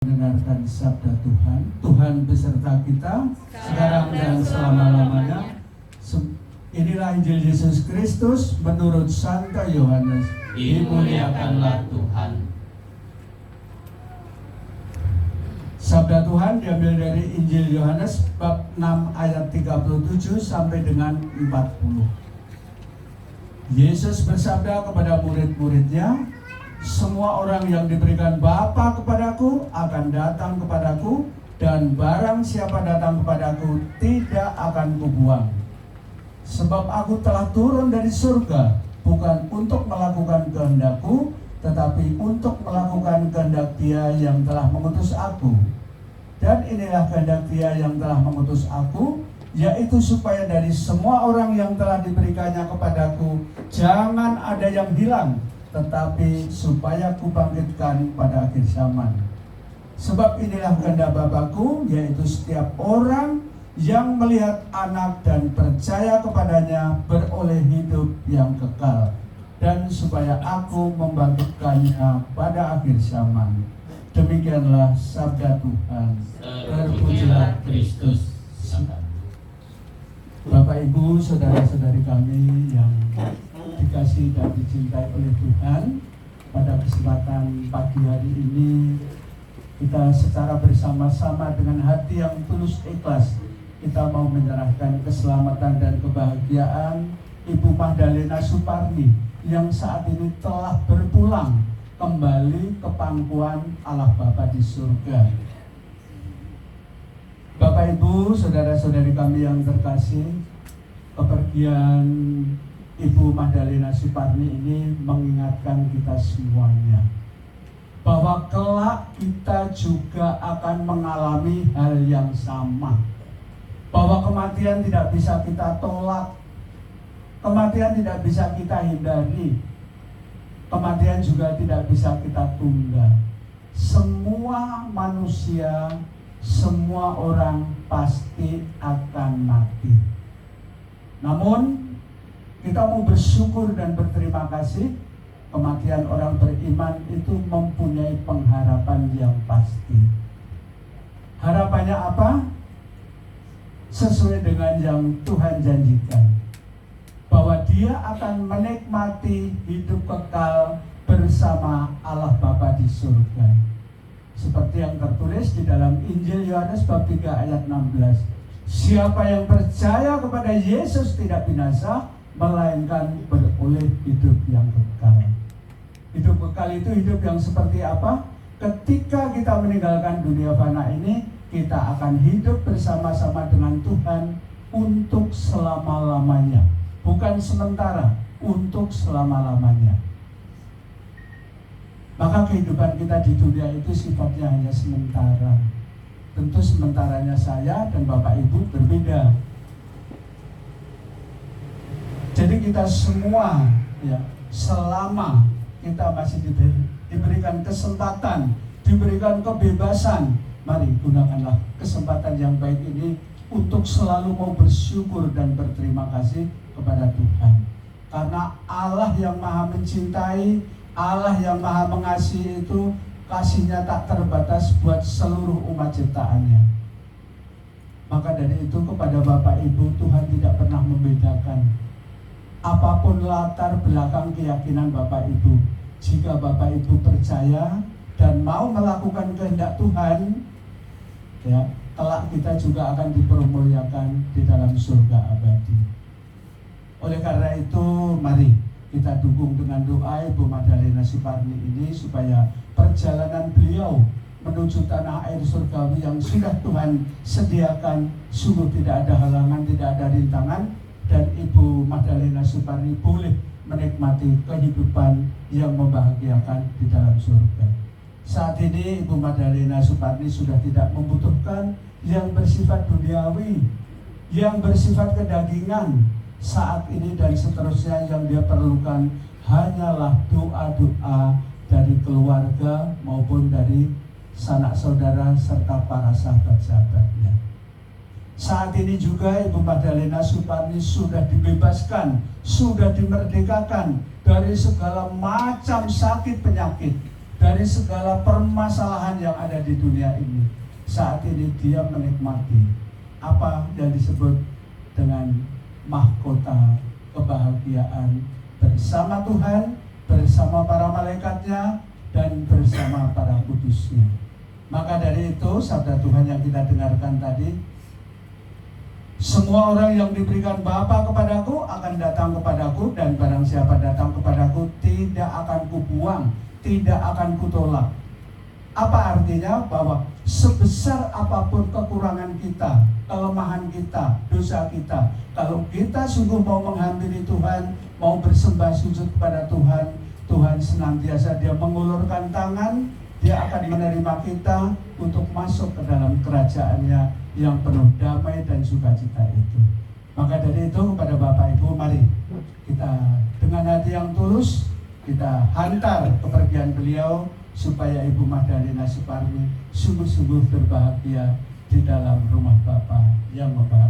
Mendengarkan sabda Tuhan. Tuhan beserta kita sekarang dan selama-lamanya. Inilah Injil Yesus Kristus menurut Santo Yohanes. Dimuliakanlah Tuhan. Sabda Tuhan diambil dari Injil Yohanes bab 6 ayat 37 sampai dengan 40. Yesus bersabda kepada murid-muridnya, semua orang yang diberikan Bapa kepadaku akan datang kepadaku, dan barang siapa datang kepadaku tidak akan kubuang. Sebab aku telah turun dari surga, bukan untuk melakukan kehendakku, tetapi untuk melakukan kehendak Dia yang telah mengutus aku. Dan inilah kehendak Dia yang telah mengutus aku, yaitu supaya dari semua orang yang telah diberikannya kepadaku, jangan ada yang hilang, tetapi supaya kubangkitkan pada akhir zaman. Sebab inilah kehendak Bapa-Ku, yaitu setiap orang yang melihat Anak dan percaya kepadanya beroleh hidup yang kekal, dan supaya Aku membangkitkannya pada akhir zaman. Demikianlah sabda Tuhan. Terpujilah Kristus. Bapak Ibu, saudara-saudari kami yang dikasihi dan dicintai oleh Tuhan, pada kesempatan pagi hari ini kita secara bersama-sama dengan hati yang tulus ikhlas, kita mau menyerahkan keselamatan dan kebahagiaan Ibu Magdalena Suparni yang saat ini telah berpulang kembali ke pangkuan Allah Bapa di surga. Bapak Ibu, saudara-saudari kami yang terkasih, kepergian Ibu Magdalena Suparni ini mengingatkan kita semuanya bahwa kelak kita juga akan mengalami hal yang sama. Bahwa kematian tidak bisa kita tolak, kematian tidak bisa kita hindari, kematian juga tidak bisa kita tunda. Semua manusia, semua orang pasti akan mati. Namun kita mau bersyukur dan berterima kasih, kematian orang beriman itu mempunyai pengharapan yang pasti. Harapannya apa? Sesuai dengan yang Tuhan janjikan, bahwa Dia akan menikmati hidup kekal bersama Allah Bapa di surga. Seperti yang tertulis di dalam Injil Yohanes bab 3 ayat 16. Siapa yang percaya kepada Yesus tidak binasa, melainkan beroleh hidup yang kekal. Hidup kekal itu hidup yang seperti apa? Ketika kita meninggalkan dunia fana ini, kita akan hidup bersama-sama dengan Tuhan untuk selama-lamanya. Bukan sementara, untuk selama-lamanya. Maka kehidupan kita di dunia itu sifatnya hanya sementara. Tentu sementaranya saya dan Bapak Ibu berbeda. Jadi kita semua, ya, selama kita masih diberikan kesempatan, diberikan kebebasan, mari gunakanlah kesempatan yang baik ini untuk selalu mau bersyukur dan berterima kasih kepada Tuhan. Karena Allah yang maha mencintai, Allah yang maha mengasihi itu, kasihnya tak terbatas buat seluruh umat ciptaannya. Maka dari itu kepada Bapak Ibu, Tuhan tidak pernah membedakan apapun latar belakang keyakinan Bapak Ibu. Jika Bapak Ibu percaya dan mau melakukan kehendak Tuhan, ya, kelak kita juga akan dipermuliakan di dalam surga abadi. Oleh karena itu, mari kita dukung dengan doa Ibu Magdalena Suparni ini supaya perjalanan beliau menuju tanah air surgawi yang sudah Tuhan sediakan sungguh tidak ada halangan, tidak ada rintangan, dan Ibu Magdalena Suparni boleh menikmati kehidupan yang membahagiakan di dalam surga. Saat ini Ibu Magdalena Suparni sudah tidak membutuhkan yang bersifat duniawi, yang bersifat kedagingan. Saat ini dan seterusnya yang dia perlukan hanyalah doa-doa dari keluarga maupun dari sanak saudara serta para sahabat-sahabatnya. Saat ini juga Ibu Magdalena Suparni sudah dibebaskan, sudah dimerdekakan dari segala macam sakit penyakit. dari segala permasalahan yang ada di dunia ini. Saat ini dia menikmati apa yang disebut dengan mahkota kebahagiaan bersama Tuhan, bersama para malaikatnya, dan bersama para kudusnya. Maka dari itu, sabda Tuhan yang kita dengarkan tadi, semua orang yang diberikan Bapa kepadaku akan datang kepadaku, dan barang siapa datang kepadaku tidak akan kubuang, tidak akan kutolak. Apa artinya? Bahwa sebesar apapun kekurangan kita, kelemahan kita, dosa kita, kalau kita sungguh mau menghampiri Tuhan, mau bersembah sujud kepada Tuhan, Tuhan senantiasa dia mengulurkan tangan, dia akan menerima kita untuk masuk ke dalam kerajaannya yang penuh damai dan sukacita itu. Maka dari itu kepada Bapak Ibu, mari kita dengan hati yang tulus kita hantar kepergian beliau, supaya Ibu Magdalena Suparmi sungguh-sungguh berbahagia di dalam rumah Bapa yang membahagiakan.